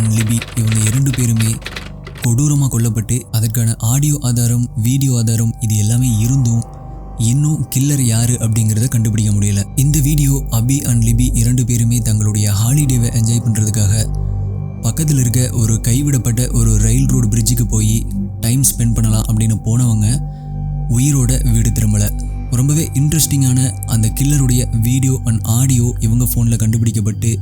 And லிபி இவங்க 2 பேருமே கொடூரமாக கொல்லப்பட்டு அதற்கான ஆடியோ ஆதாரம், வீடியோ ஆதாரம் இது எல்லாமே இருந்தும் இன்னும் கில்லர் யாரு அப்படிங்கிறத கண்டுபிடிக்க முடியல. இந்த வீடியோ அபி அண்ட் லிபி 2 பேருமே தங்களுடைய ஹாலிடேவை என்ஜாய் பண்ணுறதுக்காக பக்கத்தில் இருக்க ஒரு கைவிடப்பட்ட ஒரு ரயில் ரோடு பிரிட்ஜுக்கு போய் டைம் ஸ்பெண்ட் பண்ணலாம் அப்படின்னு போனவங்க உயிரோட வீடு திரும்பலை. ரொம்பவே இன்ட்ரெஸ்டிங்கான அந்த கில்லருடைய வீடியோ அண்ட் ஆடியோ இவங்க ஃபோனில் கண்டுபிடிக்கப்பட்டு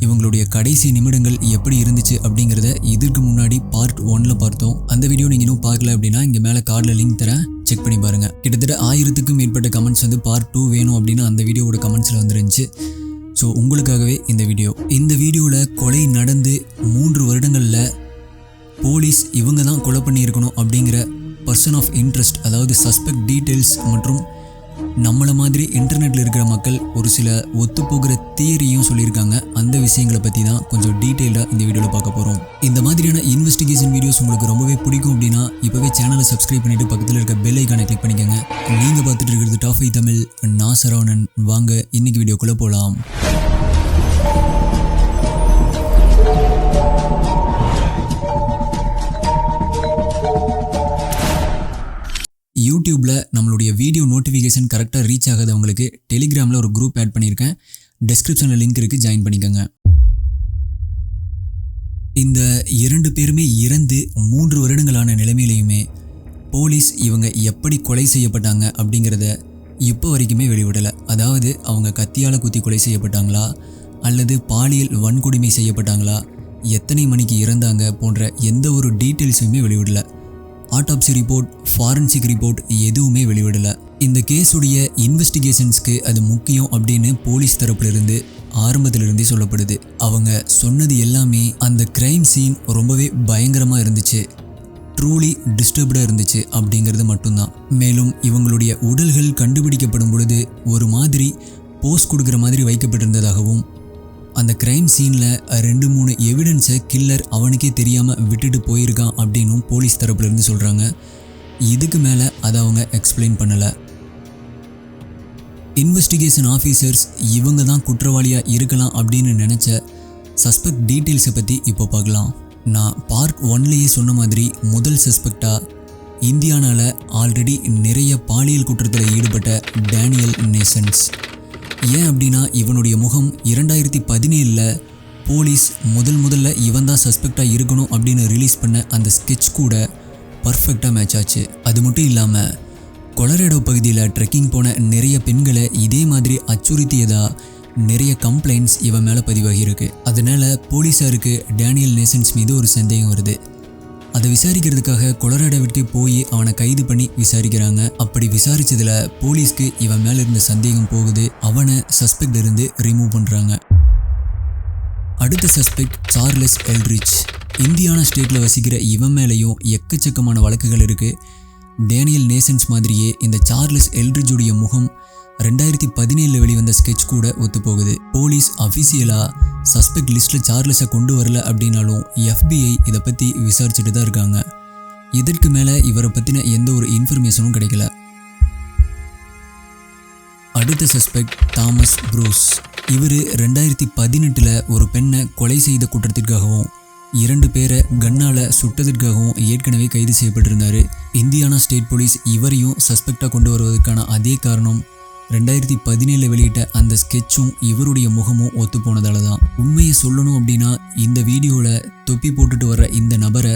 இவங்களுடைய கடைசி நிமிடங்கள் எப்படி இருந்துச்சு அப்படிங்கிறத இதற்கு முன்னாடி பார்ட் 1ல் பார்த்தோம். அந்த வீடியோ நீங்கள் இன்னும் பார்க்கல அப்படின்னா இங்கே மேலே கார்டில் லிங்க் தரேன், செக் பண்ணி பாருங்கள். கிட்டத்தட்ட 1000க்கும் மேற்பட்ட கமெண்ட்ஸ் வந்து பார்ட் 2 வேணும் அப்படின்னு அந்த வீடியோவோட கமெண்ட்ஸில் வந்துருந்துச்சு. ஸோ உங்களுக்காகவே இந்த வீடியோவில் கொலை நடந்து 3 வருடங்களில் போலீஸ் இவங்க தான் கொலை பண்ணியிருக்கணும் அப்படிங்கிற பர்சன் ஆஃப் இன்ட்ரெஸ்ட், அதாவது சஸ்பெக்ட் டீட்டெயில்ஸ் மற்றும் நம்மளை மாதிரி இன்டர்நெட்டில் இருக்கிற மக்கள் ஒரு சில ஒத்துப்போகிற தியரியும் சொல்லியிருக்காங்க. அந்த விஷயங்களை பற்றி தான் கொஞ்சம் டீட்டெயிலாக இந்த வீடியோவில் பார்க்க போகிறோம். இந்த மாதிரியான இன்வெஸ்டிகேஷன் வீடியோஸ் உங்களுக்கு ரொம்பவே பிடிக்கும் அப்படின்னா இப்போவே சேனலை சப்ஸ்கிரைப் பண்ணிவிட்டு பக்கத்தில் இருக்க பெல் ஐக்கானை கிளிக் பண்ணிக்கோங்க. நீங்கள் பார்த்துட்டு இருக்கிறது டாப் 5 தமிழ், நான் சரவணன். வாங்க இன்னைக்கு வீடியோக்குள்ளே போகலாம். யூடியூப்பில் நம்மளுடைய வீடியோ நோட்டிஃபிகேஷன் கரெக்டாக ரீச் ஆகாதவங்களுக்கு டெலிகிராமில் ஒரு குரூப் ஆட் பண்ணியிருக்கேன். டிஸ்கிரிப்ஷனில் லிங்க் இருக்குது, ஜாயின் பண்ணிக்கோங்க. இந்த 2 பேருமே இறந்து 3 வருடங்களான நிலைமையிலையுமே போலீஸ் இவங்க எப்படி கொலை செய்யப்பட்டாங்க அப்படிங்கிறத இப்போ வரைக்குமே வெளிவிடலை. அதாவது அவங்க கத்தியால் குத்தி கொலை செய்யப்பட்டாங்களா அல்லது பாலியல் வன்கொடுமை செய்யப்பட்டாங்களா, எத்தனை மணிக்கு இறந்தாங்க போன்ற எந்த ஒரு டீட்டெயில்ஸுமே வெளிவிடலை. ஆட்டாப்சி ரிப்போர்ட், ஃபாரன்சிக் ரிப்போர்ட் எதுவுமே வெளிவிடலை. இந்த கேஸுடைய இன்வெஸ்டிகேஷன்ஸ்க்கு அது முக்கியம் அப்படின்னு போலீஸ் தரப்புலேருந்து ஆரம்பத்திலிருந்தே சொல்லப்படுது. அவங்க சொன்னது எல்லாமே அந்த கிரைம் சீன் ரொம்பவே பயங்கரமாக இருந்துச்சு, ட்ரூலி டிஸ்டர்ப்டாக இருந்துச்சு அப்படிங்கிறது மட்டும்தான். மேலும் இவங்களுடைய உடல்கள் கண்டுபிடிக்கப்படும் பொழுது ஒரு மாதிரி போஸ் கொடுக்குற மாதிரி வைக்கப்பட்டிருந்ததாகவும் அந்த கிரைம் சீனில் 2-3 எவிடன்ஸை கில்லர் அவனுக்கே தெரியாமல் விட்டுட்டு போயிருக்கான் அப்படின்னும் போலீஸ் தரப்புலேருந்து சொல்கிறாங்க. இதுக்கு மேலே அதை அவங்க எக்ஸ்பிளைன் பண்ணலை. இன்வெஸ்டிகேஷன் ஆஃபீஸர்ஸ் இவங்க தான் குற்றவாளியாக இருக்கலாம் அப்படின்னு நினச்ச சஸ்பெக்ட் டீட்டெயில்ஸை பற்றி இப்போ பார்க்கலாம். நான் பார்ட் 1லேயே சொன்ன மாதிரி முதல் சஸ்பெக்டாக இந்தியானால ஆல்ரெடி நிறைய பாலியல் குற்றத்தில் ஈடுபட்ட டேனியல் நேசன்ஸ். ஏன் அப்படின்னா இவனுடைய முகம் 2017 போலீஸ் முதல்ல இவன் தான் சஸ்பெக்டாக இருக்கணும் அப்படின்னு ரிலீஸ் பண்ண அந்த ஸ்கெட்ச் கூட பர்ஃபெக்டாக மேட்ச் ஆச்சு. அது மட்டும் இல்லாமல் கொலராடோ பகுதியில் ட்ரெக்கிங் போன நிறைய பெண்களை இதே மாதிரி அச்சுறுத்தியதாக நிறைய கம்ப்ளைண்ட்ஸ் இவன் மேலே பதிவாகியிருக்கு. அதனால் போலீஸாருக்கு டேனியல் நேசன்ஸ் மீது ஒரு சந்தேகம் வருது. அதை விசாரிக்கிறதுக்காக கொலராடோவிற்கு போய் அவனை கைது பண்ணி விசாரிக்கிறாங்க. அப்படி விசாரிச்சதுல போலீஸ்க்கு இவன் மேல இருந்த சந்தேகம் போகுது. அவனை சஸ்பெக்ட் இருந்து ரிமூவ் பண்றாங்க. அடுத்த சஸ்பெக்ட் சார்லஸ் எல்ரிச். இந்தியானா ஸ்டேட்ல வசிக்கிற இவன் மேலேயும் எக்கச்சக்கமான வழக்குகள் இருக்கு. டேனியல் நேசன்ஸ் மாதிரியே இந்த சார்லஸ் எல்ரிச்சுடைய முகம் 2017 வெளிவந்த ஸ்கெட்ச் கூட ஒத்து போகுது. போலீஸ் அஃபிஷியலாக சஸ்பெக்ட் லிஸ்ட்டில் சார்லஸை கொண்டு வரல அப்படின்னாலும் FBI இதை பற்றி விசாரிச்சுட்டு தான் இருக்காங்க. இதற்கு மேலே இவரை பற்றின எந்த ஒரு இன்ஃபர்மேஷனும் கிடைக்கல. அடுத்த சஸ்பெக்ட் தாமஸ் ப்ரூஸ். இவர் 2018 ஒரு பெண்ணை கொலை செய்த குற்றத்திற்காகவும் 2 பேரை கண்ணால் சுட்டதற்காகவும் ஏற்கனவே கைது செய்யப்பட்டிருந்தார். இந்தியானா ஸ்டேட் போலீஸ் இவரையும் சஸ்பெக்டாக கொண்டு வருவதற்கான அதே காரணம் 2017 வெளியிட்ட அந்த ஸ்கெட்சும் இவருடைய முகமும் ஒத்து போனதால தான். உண்மையை சொல்லணும் அப்படின்னா இந்த வீடியோவில் தொப்பி போட்டுட்டு வர்ற இந்த நபரை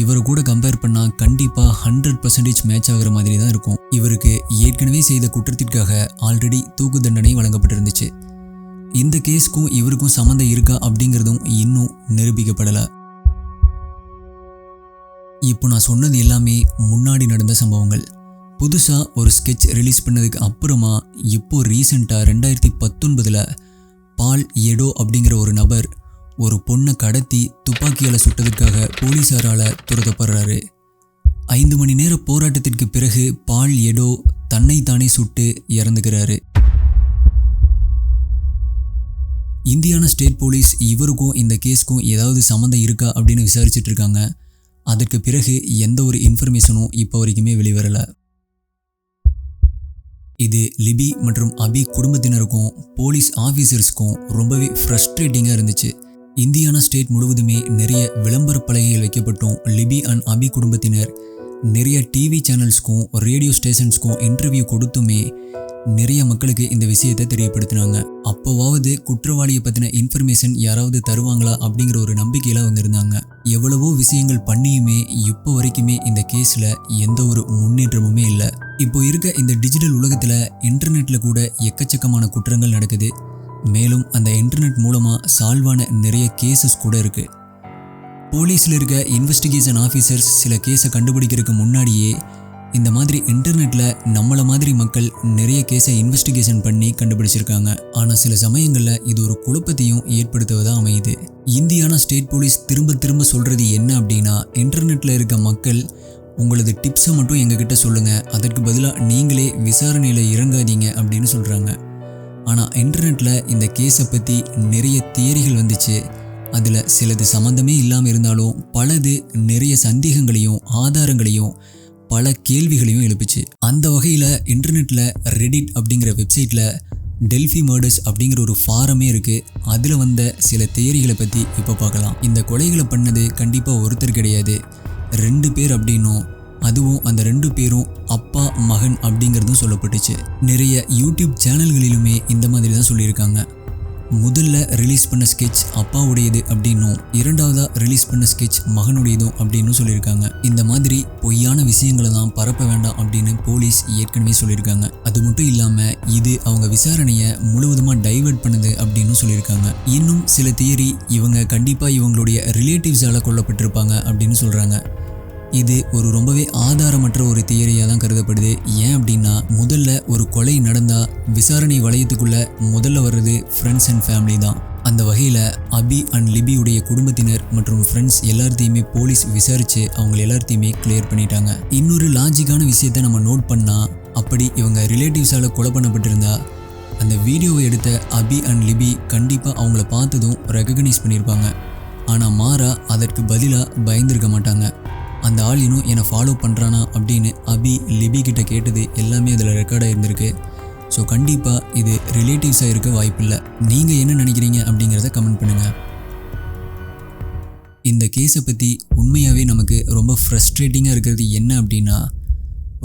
இவரை கூட கம்பேர் பண்ணால் கண்டிப்பாக 100% மேட்ச் ஆகிற மாதிரி தான் இருக்கும். இவருக்கு ஏற்கனவே செய்த குற்றத்திற்காக ஆல்ரெடி தூக்கு தண்டனை வழங்கப்பட்டிருந்துச்சு. இந்த கேஸ்க்கும் இவருக்கும் சம்மந்தம் இருக்கா அப்படிங்கிறதும் இன்னும் நிரூபிக்கப்படலை. இப்போ நான் சொன்னது எல்லாமே முன்னாடி நடந்த சம்பவங்கள். புதுசாக ஒரு ஸ்கெட்ச் ரிலீஸ் பண்ணதுக்கு அப்புறமா இப்போ ரீசெண்டாக 2019 பால் எடோ அப்படிங்கிற ஒரு நபர் ஒரு பொண்ணை கடத்தி துப்பாக்கியால் சுட்டதற்காக போலீஸாரால் துரத்தப்படுறாரு. 5 மணி நேர போராட்டத்திற்கு பிறகு பால் எடோ தன்னைத்தானே சுட்டு இறந்துக்கிறாரு. இந்தியானா ஸ்டேட் போலீஸ் இவருக்கும் இந்த கேஸ்க்கும் ஏதாவது சம்மந்தம் இருக்கா அப்படின்னு விசாரிச்சுட்டு இருக்காங்க. அதற்கு பிறகு எந்த ஒரு இன்ஃபர்மேஷனும் இப்போ வரைக்குமே வெளிவரலை. இது லிபி மற்றும் அபி குடும்பத்தினருக்கும் போலீஸ் ஆஃபீஸர்ஸ்க்கும் ரொம்பவே ஃப்ரஸ்ட்ரேட்டிங்காக இருந்துச்சு. இந்தியானா ஸ்டேட் முழுவதுமே நிறைய விளம்பர பலகைகள் வைக்கப்பட்டும் லிபி அண்ட் அபி குடும்பத்தினர் நிறைய டிவி சேனல்ஸ்க்கும் ரேடியோ ஸ்டேஷன்ஸ்க்கும் இன்டர்வியூ கொடுத்துமே நிறைய மக்களுக்கு இந்த விஷயத்தை தெரியப்படுத்தினாங்க. அப்போவாவது குற்றவாளியை பற்றின இன்ஃபர்மேஷன் யாராவது தருவாங்களா அப்படிங்கிற ஒரு நம்பிக்கையில் அவங்க இருந்தாங்க. எவ்வளவோ விஷயங்கள் பண்ணியுமே இப்போ வரைக்குமே இந்த கேஸில் எந்த ஒரு முன்னேற்றமுமே இல்லை. இப்போ இருக்க இந்த டிஜிட்டல் உலகத்தில் இன்டர்நெட்டில் கூட எக்கச்சக்கமான குற்றங்கள் நடக்குது. மேலும் அந்த இன்டர்நெட் மூலமாக சால்வான நிறைய கேசஸ் கூட இருக்குது. போலீஸில் இருக்க இன்வெஸ்டிகேஷன் ஆஃபீஸர்ஸ் சில கேஸை கண்டுபிடிக்கிறதுக்கு முன்னாடியே இந்த மாதிரி இன்டர்நெட்டில் நம்மளை மாதிரி மக்கள் நிறைய கேஸை இன்வெஸ்டிகேஷன் பண்ணி கண்டுபிடிச்சிருக்காங்க. ஆனால் சில சமயங்களில் இது ஒரு குழப்பத்தையும் ஏற்படுத்துவதாக அமையுது. இந்தியானா ஸ்டேட் போலீஸ் திரும்ப திரும்ப சொல்கிறது என்ன அப்படின்னா, இன்டர்நெட்டில் இருக்க மக்கள் உங்களது டிப்ஸை மட்டும் எங்ககிட்ட சொல்லுங்கள், அதற்கு பதிலாக நீங்களே விசாரணையில் இறங்காதீங்க அப்படின்னு சொல்கிறாங்க. ஆனால் இன்டர்நெட்டில் இந்த கேஸை பற்றி நிறைய தியரிகள் வந்துச்சு. அதில் சிலது சம்மந்தமே இல்லாமல் இருந்தாலும் பலது நிறைய சந்தேகங்களையும் ஆதாரங்களையும் பல கேள்விகளையும் எழுப்புச்சு. அந்த வகையில் இன்டர்நெட்டில் ரெடிட் அப்படிங்கிற வெப்சைட்டில் டெல்ஃபி மர்டர்ஸ் அப்படிங்கிற ஒரு ஃபாரமே இருக்குது. அதில் வந்த சில தியரிகளை பற்றி இப்போ பார்க்கலாம். இந்த கொலைகளை பண்ணது கண்டிப்பாக ஒருத்தர் கிடையாது, 2 பேர் அப்படின்னும், அதுவும் அந்த 2 பேரும் அப்பா மகன் அப்படிங்கிறதும் சொல்லப்பட்டுச்சு. நிறைய யூடியூப் சேனல்களிலுமே இந்த மாதிரி தான் சொல்லியிருக்காங்க. முதல்ல ரிலீஸ் பண்ண ஸ்கெட்ச் அப்பாவுடையது அப்படின்னும், இரண்டாவதாக ரிலீஸ் பண்ண ஸ்கெட்ச் மகனுடையதும் அப்படின்னு சொல்லியிருக்காங்க. இந்த மாதிரி பொய்யான விஷயங்களை தான் பரப்ப வேண்டாம் அப்படின்னு போலீஸ் ஏற்கனவே சொல்லியிருக்காங்க. அது மட்டும் இல்லாமல் இது அவங்க விசாரணையை முழுவதுமாக டைவர்ட் பண்ணுது அப்படின்னு சொல்லியிருக்காங்க. இன்னும் சில தியரி இவங்க கண்டிப்பாக இவங்களுடைய ரிலேட்டிவ்ஸால் கொல்லப்பட்டிருப்பாங்க அப்படின்னு சொல்கிறாங்க. இது ஒரு ரொம்பவே ஆதாரமற்ற ஒரு தியரியாக தான் கருதப்படுது. ஏன் அப்படின்னா, முதல்ல ஒரு கொலை நடந்தால் விசாரணை வளையத்துக்குள்ளே முதல்ல வர்றது ஃப்ரெண்ட்ஸ் அண்ட் ஃபேமிலி தான். அந்த வகையில் அபி அண்ட் லிபியுடைய குடும்பத்தினர் மற்றும் ஃப்ரெண்ட்ஸ் எல்லாத்தையுமே போலீஸ் விசாரித்து அவங்க எல்லாத்தையுமே கிளியர் பண்ணிட்டாங்க. இன்னொரு லாஜிக்கான விஷயத்தை நம்ம நோட் பண்ணால், அப்படி இவங்க ரிலேட்டிவ்ஸால் கொலை பண்ணப்பட்டிருந்தா அந்த வீடியோவை எடுத்த அபி அண்ட் லிபி கண்டிப்பாக அவங்கள பார்த்ததும் ரெகக்னைஸ் பண்ணியிருப்பாங்க. ஆனால் மாறா அதற்கு பதிலாக பயந்துருக்க மாட்டாங்க. அந்த ஆள் இன்னும் என்னை ஃபாலோ பண்ணுறானா அப்படின்னு அபி லிபி கிட்ட கேட்டது எல்லாமே அதில் ரெக்கார்டாக இருந்திருக்கு. ஸோ கண்டிப்பாக இது ரிலேட்டிவ்ஸாக இருக்க வாய்ப்பில்லை. நீங்கள் என்ன நினைக்கிறீங்க அப்படிங்கிறத கமெண்ட் பண்ணுங்கள். இந்த கேஸை பற்றி உண்மையாகவே நமக்கு ரொம்ப ஃப்ரஸ்ட்ரேட்டிங்காக இருக்கிறது என்ன அப்படின்னா,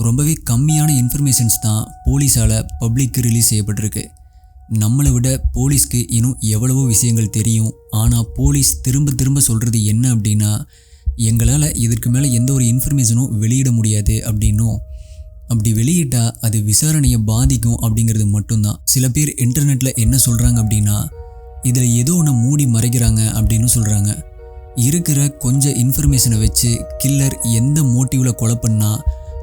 ரொம்பவே கம்மியான இன்ஃபர்மேஷன்ஸ் தான் போலீஸால் பப்ளிக்கு ரிலீஸ் செய்யப்பட்டிருக்கு. நம்மளை விட போலீஸ்க்கு இன்னும் எவ்வளவோ விஷயங்கள் தெரியும். ஆனால் போலீஸ் திரும்ப திரும்ப சொல்கிறது என்ன அப்படின்னா, எங்களால் இதற்கு மேலே எந்த ஒரு இன்ஃபர்மேஷனும் வெளியிட முடியாது அப்படின்னும், அப்படி வெளியிட்டால் அது விசாரணையை பாதிக்கும் அப்படிங்கிறது மட்டும்தான். சில பேர் இன்டர்நெட்டில் என்ன சொல்கிறாங்க அப்படின்னா, இதில் ஏதோ ஒன்று மூடி மறைக்கிறாங்க அப்படின்னு சொல்கிறாங்க. இருக்கிற கொஞ்சம் இன்ஃபர்மேஷனை வச்சு கில்லர் எந்த மோட்டிவில் கொலை பண்ணா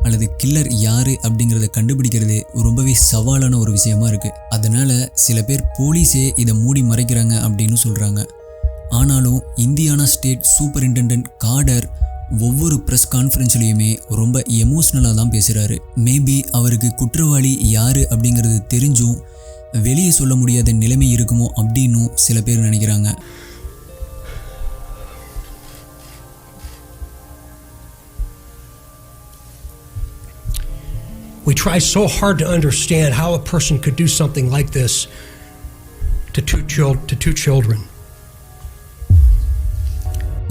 அல்லது கில்லர் யார் அப்படிங்கிறத கண்டுபிடிக்கிறது ரொம்பவே சவாலான ஒரு விஷயமா இருக்குது. அதனால் சில பேர் போலீஸே இதை மூடி மறைக்கிறாங்க அப்படின்னு சொல்கிறாங்க. ஆனாலும் இந்தியானா ஸ்டேட் சூப்பரிண்டெண்டன்ட் காடர் ஒவ்வொரு ப்ரெஸ் கான்ஃபரன்ஸ்லையுமே ரொம்ப எமோஷ்னலாக தான் பேசுகிறாரு. மேபி அவருக்கு குற்றவாளி யார் அப்படிங்கிறது தெரிஞ்சும் வெளியே சொல்ல முடியாத நிலைமை இருக்குமோ அப்படின்னும் சில பேர் நினைக்கிறாங்க. We try so hard to understand how a person could do something like this to two children.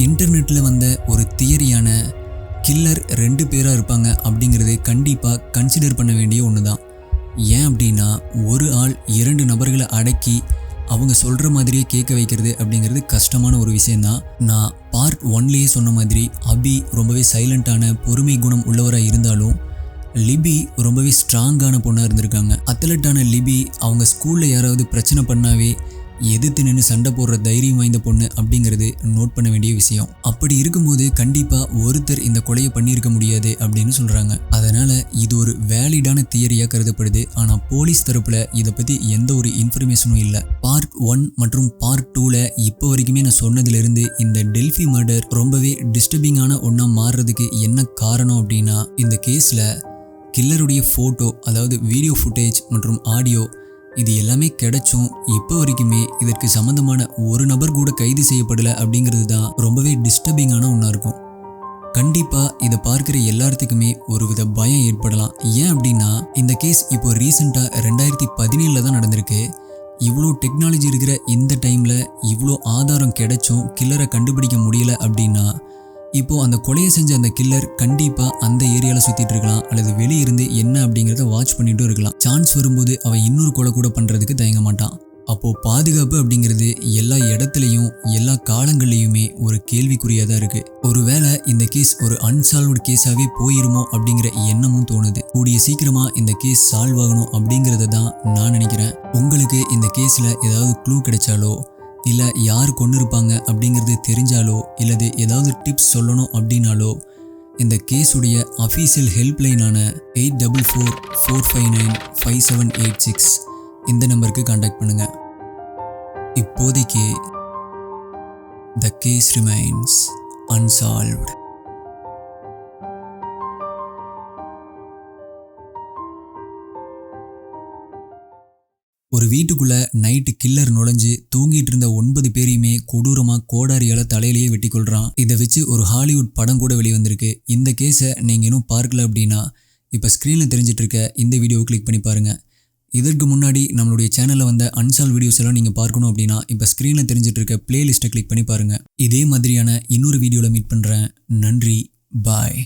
இன்டர்நெட்டில் வந்த ஒரு தியரியான கில்லர் 2 பேராக இருப்பாங்க அப்படிங்கிறது கண்டிப்பாக கன்சிடர் பண்ண வேண்டிய ஒன்று தான். ஏன் அப்படின்னா, ஒரு ஆள் 2 நபர்களை அடக்கி அவங்க சொல்கிற மாதிரியே கேட்க வைக்கிறது அப்படிங்கிறது கஷ்டமான ஒரு விஷயந்தான். நான் பார்ட் 1லேயே சொன்ன மாதிரி அபி ரொம்பவே சைலண்ட்டான பொறுமை குணம் உள்ளவராக இருந்தாலும் லிபி ரொம்பவே ஸ்ட்ராங்கான பொண்ணாக இருந்திருக்காங்க. அத்லட்டான லிபி அவங்க ஸ்கூலில் யாராவது பிரச்சனை பண்ணாவே எதிர்த்து நின்று சண்டை போடுற தைரியம் வாய்ந்த பொண்ணு அப்படிங்கிறது நோட் பண்ண வேண்டிய விஷயம். அப்படி இருக்கும்போது கண்டிப்பாக ஒருத்தர் இந்த கொலையை பண்ணியிருக்க முடியாது அப்படின்னு சொல்கிறாங்க. அதனால் இது ஒரு வேலிடான தியரியாக கருதப்படுது. ஆனால் போலீஸ் தரப்பில் இதை பற்றி எந்த ஒரு இன்ஃபர்மேஷனும் இல்லை. பார்ட் 1 மற்றும் பார்ட் 2ல் இப்போ வரைக்குமே நான் சொன்னதுலேருந்து இந்த டெல்ஃபி மர்டர் ரொம்பவே டிஸ்டர்பிங்கான ஒன்றா மாறுறதுக்கு என்ன காரணம் அப்படின்னா, இந்த கேஸில் கில்லருடைய ஃபோட்டோ, அதாவது வீடியோ ஃபுட்டேஜ் மற்றும் ஆடியோ, இது எல்லாமே கிடைச்சும் இப்போ வரைக்குமே இதற்கு சம்மந்தமான ஒரு நபர் கூட கைது செய்யப்படலை அப்படிங்கிறது தான் ரொம்பவே டிஸ்டர்பிங்கான ஒன்றா இருக்கும். கண்டிப்பாக இதை பார்க்குற எல்லாத்துக்குமே ஒரு வித பயம் ஏற்படலாம். ஏன் அப்படின்னா, இந்த கேஸ் இப்போ ரீசெண்டாக 2017 தான் நடந்திருக்கு. இவ்வளோ டெக்னாலஜி இருக்கிற இந்த டைமில் இவ்வளோ ஆதாரம் கிடைச்சும் கில்லரை கண்டுபிடிக்க முடியல அப்படின்னா இப்போது அந்த கொலையை செஞ்ச அந்த கில்லர் கண்டிப்பாக அந்த ஏரியாவில் சுற்றிட்டு இருக்கலாம், அல்லது வெளியே இருந்து என்ன அப்படிங்கிறத வாட்ச் பண்ணிட்டும் இருக்கலாம். சான்ஸ் வரும்போது அவன் இன்னொரு கொலை கூட பண்ணுறதுக்கு தயங்க மாட்டான். அப்போது பாதுகாப்பு அப்படிங்கிறது எல்லா இடத்துலையும் எல்லா காலங்கள்லையுமே ஒரு கேள்விக்குறியாக தான் இருக்குது. ஒருவேளை இந்த கேஸ் ஒரு அன்சால்வ்டு கேஸாகவே போயிருமோ அப்படிங்கிற எண்ணமும் தோணுது. கூடிய சீக்கிரமாக இந்த கேஸ் சால்வ் ஆகணும் அப்படிங்கிறத தான் நான் நினைக்கிறேன். உங்களுக்கு இந்த கேஸில் ஏதாவது க்ளூ கிடைச்சாலோ, இல்லை யார் கொண்டு இருப்பாங்க அப்படிங்கிறது தெரிஞ்சாலோ, இல்லது ஏதாவது டிப்ஸ் சொல்லணும் அப்படின்னாலோ இந்த கேஸுடைய அஃபீஷியல் ஹெல்ப்லைனான 8444595786 இந்த நம்பருக்கு காண்டாக்ட் பண்ணுங்க. இப்போதைக்கு த கேஸ் ரிமைன்ஸ் அன்சால்வ்டு. ஒரு வீட்டுக்குள்ள நைட்டு கில்லர் நுழைஞ்சு தூங்கிட்டு இருந்த 9 பேரையுமே கொடூரமா கோடாரியால தலையிலேயே வெட்டி கொள்றான். இதை வச்சு ஒரு ஹாலிவுட் படம் கூட வெளிவந்திருக்கு. இந்த கேஸை நீங்க இன்னும் பார்க்கல அப்படின்னா இப்போ ஸ்க்ரீன்ல தெரிஞ்சிட்டு இருக்க இந்த வீடியோவை கிளிக் பண்ணி பாருங்க. இதற்கு முன்னாடி நம்மளுடைய சேனலில் வந்த அன்சால்வ் வீடியோஸ் எல்லாம் நீங்கள் பார்க்கணும் அப்படின்னா இப்போ ஸ்க்ரீனில் தெரிஞ்சிட்டு இருக்க பிளேலிஸ்ட்டை கிளிக் பண்ணி பாருங்கள். இதே மாதிரியான இன்னொரு வீடியோவில் மீட் பண்ணுறேன். நன்றி, பாய்.